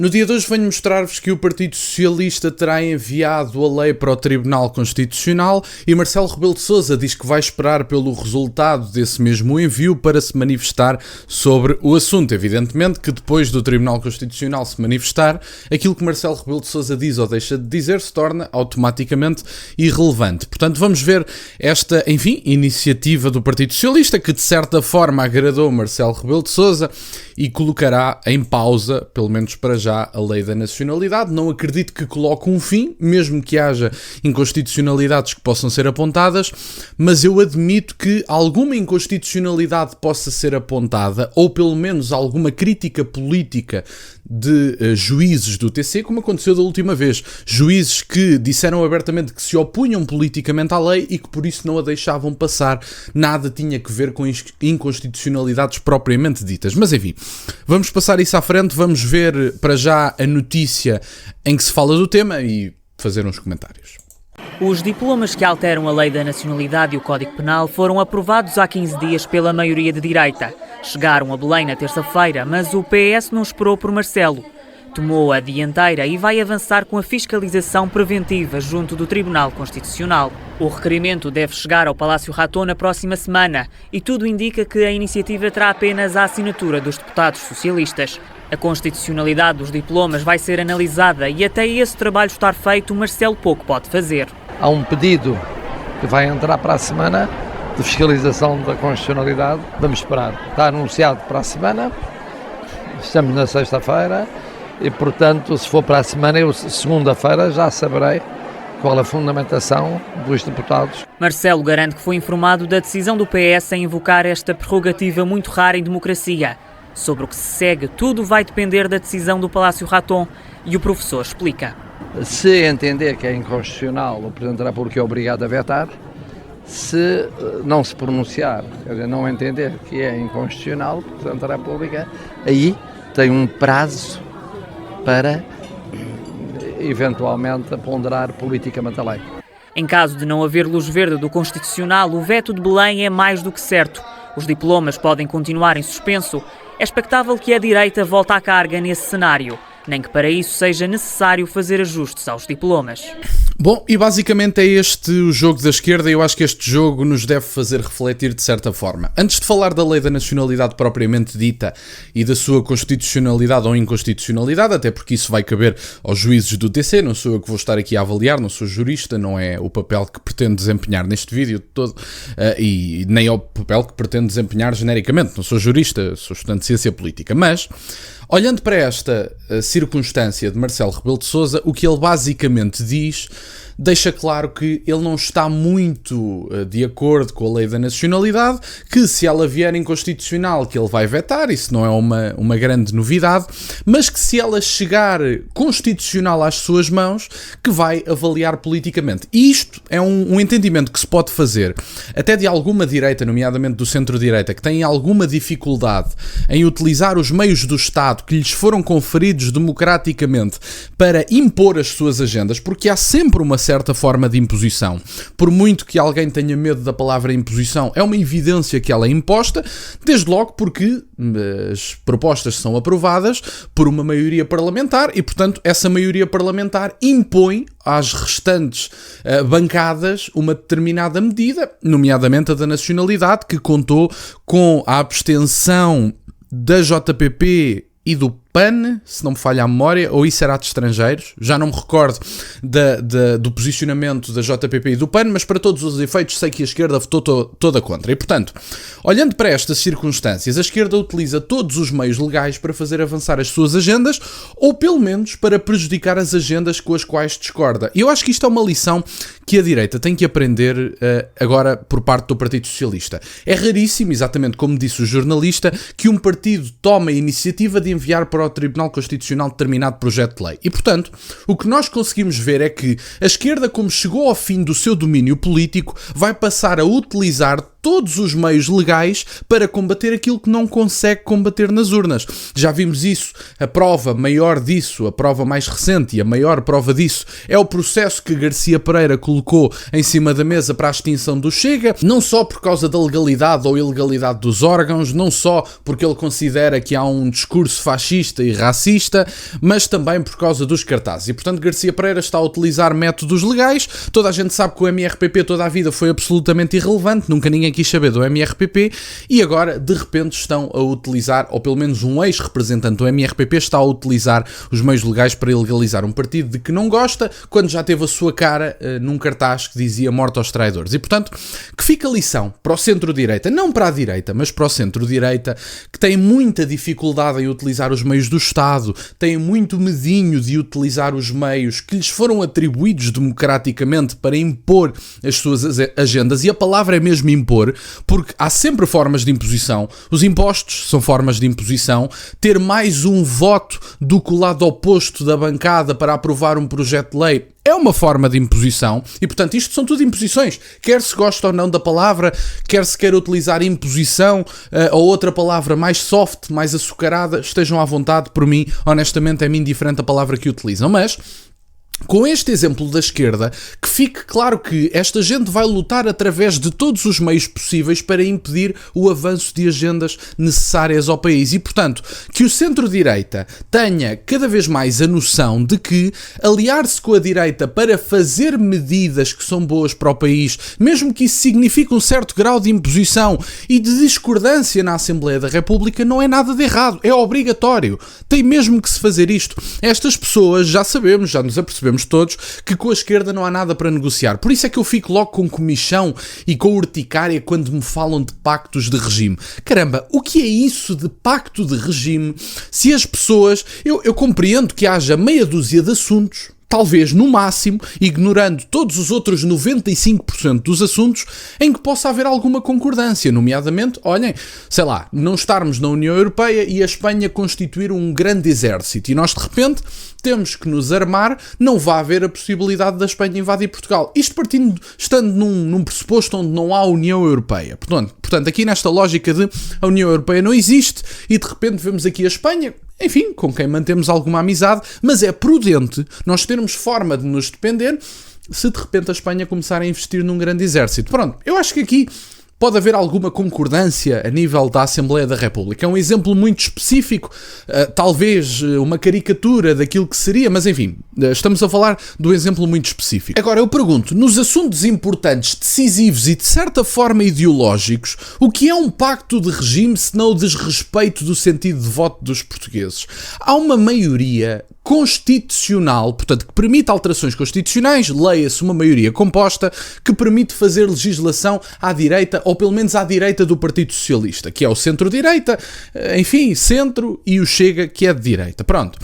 No dia de hoje venho mostrar-vos que o Partido Socialista terá enviado a lei para o Tribunal Constitucional e Marcelo Rebelo de Sousa diz que vai esperar pelo resultado desse mesmo envio para se manifestar sobre o assunto. Evidentemente que depois do Tribunal Constitucional se manifestar, aquilo que Marcelo Rebelo de Sousa diz ou deixa de dizer se torna automaticamente irrelevante. Portanto, vamos ver esta, iniciativa do Partido Socialista que de certa forma agradou Marcelo Rebelo de Sousa e colocará em pausa, pelo menos para já, a lei da nacionalidade. Não acredito que coloque um fim, mesmo que haja inconstitucionalidades que possam ser apontadas, mas eu admito que alguma inconstitucionalidade possa ser apontada, ou pelo menos alguma crítica política de juízes do TC, como aconteceu da última vez. Juízes que disseram abertamente que se opunham politicamente à lei e que por isso não a deixavam passar. Nada tinha que ver com inconstitucionalidades propriamente ditas. Mas enfim, vamos passar isso à frente, vamos ver para já a notícia em que se fala do tema e fazer uns comentários. Os diplomas que alteram a Lei da Nacionalidade e o Código Penal foram aprovados há 15 dias pela maioria de direita. Chegaram a Belém na terça-feira, mas o PS não esperou por Marcelo. Tomou a dianteira e vai avançar com a fiscalização preventiva junto do Tribunal Constitucional. O requerimento deve chegar ao Palácio Raton na próxima semana e tudo indica que a iniciativa terá apenas a assinatura dos deputados socialistas. A constitucionalidade dos diplomas vai ser analisada e até esse trabalho estar feito, Marcelo pouco pode fazer. Há um pedido que vai entrar para a semana de fiscalização da constitucionalidade. Vamos esperar. Está anunciado para a semana. Estamos na sexta-feira e, portanto, se for para a semana, eu segunda-feira já saberei qual a fundamentação dos deputados. Marcelo garante que foi informado da decisão do PS em invocar esta prerrogativa muito rara em democracia. Sobre o que se segue, tudo vai depender da decisão do Palácio Raton e o professor explica. Se entender que é inconstitucional, o Presidente da República é obrigado a vetar. Se não se pronunciar, quer dizer, não entender que é inconstitucional, o Presidente da República aí tem um prazo para eventualmente ponderar politicamente a lei. Em caso de não haver luz verde do Constitucional, o veto de Belém é mais do que certo. Os diplomas podem continuar em suspenso. É expectável que a direita volte à carga nesse cenário, nem que para isso seja necessário fazer ajustes aos diplomas. Bom, e basicamente é este o jogo da esquerda e eu acho que este jogo nos deve fazer refletir de certa forma. Antes de falar da lei da nacionalidade propriamente dita e da sua constitucionalidade ou inconstitucionalidade, até porque isso vai caber aos juízes do TC, não sou eu que vou estar aqui a avaliar, não sou jurista, não é o papel que pretendo desempenhar neste vídeo todo e nem é o papel que pretendo desempenhar genericamente, não sou jurista, sou estudante de ciência política, mas olhando para esta circunstância de Marcelo Rebelo de Sousa, o que ele basicamente diz deixa claro que ele não está muito de acordo com a lei da nacionalidade, que se ela vier inconstitucional que ele vai vetar, isso não é uma grande novidade, mas que se ela chegar constitucional às suas mãos, que vai avaliar politicamente. E isto é um entendimento que se pode fazer até de alguma direita, nomeadamente do centro-direita, que tem alguma dificuldade em utilizar os meios do Estado que lhes foram conferidos democraticamente para impor as suas agendas, porque há sempre uma certa forma de imposição. Por muito que alguém tenha medo da palavra imposição, é uma evidência que ela é imposta, desde logo porque as propostas são aprovadas por uma maioria parlamentar e, portanto, essa maioria parlamentar impõe às restantes bancadas uma determinada medida, nomeadamente a da nacionalidade, que contou com a abstenção da JPP e do PAN, se não me falha a memória, ou isso era de estrangeiros, já não me recordo do posicionamento da JPP e do PAN, mas para todos os efeitos sei que a esquerda votou toda contra. E, portanto, olhando para estas circunstâncias, a esquerda utiliza todos os meios legais para fazer avançar as suas agendas, ou pelo menos para prejudicar as agendas com as quais discorda. E eu acho que isto é uma lição que a direita tem que aprender agora por parte do Partido Socialista. É raríssimo, exatamente como disse o jornalista, que um partido tome a iniciativa de enviar para o Tribunal Constitucional determinado projeto de lei. E, portanto, o que nós conseguimos ver é que a esquerda, como chegou ao fim do seu domínio político, vai passar a utilizar todos os meios legais para combater aquilo que não consegue combater nas urnas. Já vimos isso. A prova maior disso, a prova mais recente e a maior prova disso é o processo que Garcia Pereira colocou em cima da mesa para a extinção do Chega, não só por causa da legalidade ou ilegalidade dos órgãos, não só porque ele considera que há um discurso fascista e racista, mas também por causa dos cartazes. E, portanto, Garcia Pereira está a utilizar métodos legais. Toda a gente sabe que o MRPP toda a vida foi absolutamente irrelevante, nunca ninguém quis saber do MRPP, e agora, de repente, estão a utilizar, ou pelo menos um ex-representante do MRPP está a utilizar os meios legais para ilegalizar um partido de que não gosta, quando já teve a sua cara num cartaz que dizia morte aos traidores. E, portanto, que fica a lição para o centro-direita, não para a direita, mas para o centro-direita, que tem muita dificuldade em utilizar os meios do Estado, tem muito medinho de utilizar os meios que lhes foram atribuídos democraticamente para impor as suas agendas, e a palavra é mesmo impor, porque há sempre formas de imposição. Os impostos são formas de imposição. Ter mais um voto do que o lado oposto da bancada para aprovar um projeto de lei é uma forma de imposição, e portanto isto são tudo imposições, quer se gosta ou não da palavra, quer se queira utilizar imposição ou outra palavra mais soft, mais açucarada, estejam à vontade. Por mim, honestamente, é-me indiferente a palavra que utilizam, mas com este exemplo da esquerda, que fique claro que esta gente vai lutar através de todos os meios possíveis para impedir o avanço de agendas necessárias ao país, e, portanto, que o centro-direita tenha cada vez mais a noção de que aliar-se com a direita para fazer medidas que são boas para o país, mesmo que isso signifique um certo grau de imposição e de discordância na Assembleia da República, não é nada de errado, é obrigatório. Tem mesmo que se fazer isto. Estas pessoas, já sabemos, já nos apercebemos todos, que com a esquerda não há nada para negociar. Por isso é que eu fico logo com comichão e com urticária quando me falam de pactos de regime. Caramba, o que é isso de pacto de regime se as pessoas... Eu compreendo que haja meia dúzia de assuntos, talvez no máximo, ignorando todos os outros 95% dos assuntos, em que possa haver alguma concordância, nomeadamente, olhem, sei lá, não estarmos na União Europeia e a Espanha constituir um grande exército, e nós de repente temos que nos armar, não vai haver a possibilidade da Espanha invadir Portugal. Isto estando num pressuposto onde não há União Europeia. Portanto, aqui nesta lógica de a União Europeia não existe e de repente vemos aqui a Espanha, enfim, com quem mantemos alguma amizade, mas é prudente nós termos forma de nos depender se de repente a Espanha começar a investir num grande exército. Pronto, eu acho que aqui pode haver alguma concordância a nível da Assembleia da República. É um exemplo muito específico, talvez uma caricatura daquilo que seria, mas enfim, estamos a falar do exemplo muito específico. Agora eu pergunto, nos assuntos importantes, decisivos e de certa forma ideológicos, o que é um pacto de regime se não o desrespeito do sentido de voto dos portugueses? Há uma maioria constitucional, portanto, que permite alterações constitucionais, leia-se uma maioria composta, que permite fazer legislação à direita, ou pelo menos à direita do Partido Socialista, que é o centro-direita, enfim, centro, e o Chega, que é de direita. Pronto.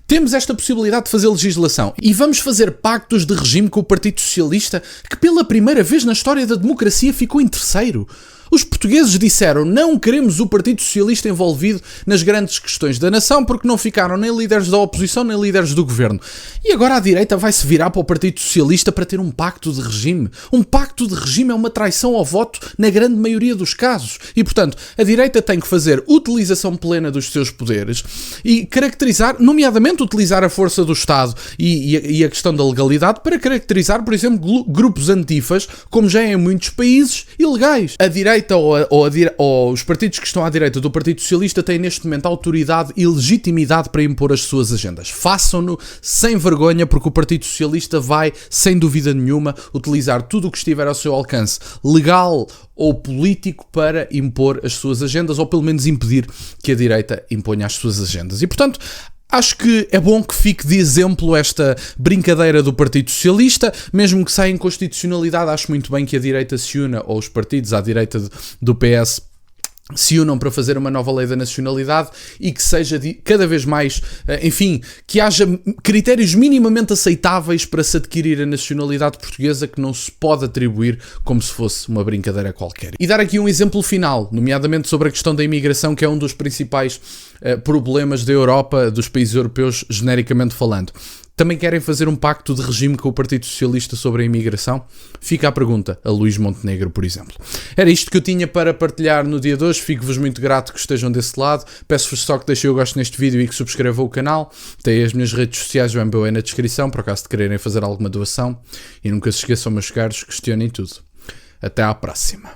Temos esta possibilidade de fazer legislação e vamos fazer pactos de regime com o Partido Socialista, que pela primeira vez na história da democracia ficou em terceiro. Os portugueses disseram, não queremos o Partido Socialista envolvido nas grandes questões da nação porque não ficaram nem líderes da oposição nem líderes do governo. E agora a direita vai-se virar para o Partido Socialista para ter um pacto de regime. Um pacto de regime é uma traição ao voto na grande maioria dos casos. E, portanto, a direita tem que fazer utilização plena dos seus poderes e caracterizar, nomeadamente utilizar a força do Estado e a questão da legalidade para caracterizar, por exemplo, grupos antifas, como já é em muitos países, ilegais. A direita ou os partidos que estão à direita do Partido Socialista têm neste momento autoridade e legitimidade para impor as suas agendas. Façam-no sem vergonha, porque o Partido Socialista vai, sem dúvida nenhuma, utilizar tudo o que estiver ao seu alcance, legal ou político, para impor as suas agendas, ou pelo menos impedir que a direita imponha as suas agendas. E, portanto, acho que é bom que fique de exemplo esta brincadeira do Partido Socialista, mesmo que saia em constitucionalidade. Acho muito bem que a direita se una, ou os partidos à direita do PS se unam para fazer uma nova lei da nacionalidade e que seja cada vez mais, enfim, que haja critérios minimamente aceitáveis para se adquirir a nacionalidade portuguesa, que não se pode atribuir como se fosse uma brincadeira qualquer. E dar aqui um exemplo final, nomeadamente sobre a questão da imigração, que é um dos principais problemas da Europa, dos países europeus, genericamente falando. Também querem fazer um pacto de regime com o Partido Socialista sobre a imigração? Fica a pergunta a Luís Montenegro, por exemplo. Era isto que eu tinha para partilhar no dia de hoje. Fico-vos muito grato que estejam desse lado. Peço-vos só que deixem o gosto neste vídeo e que subscrevam o canal. Tem as minhas redes sociais, o MBA na descrição, por acaso de quererem fazer alguma doação. E nunca se esqueçam, meus caros, questionem tudo. Até à próxima.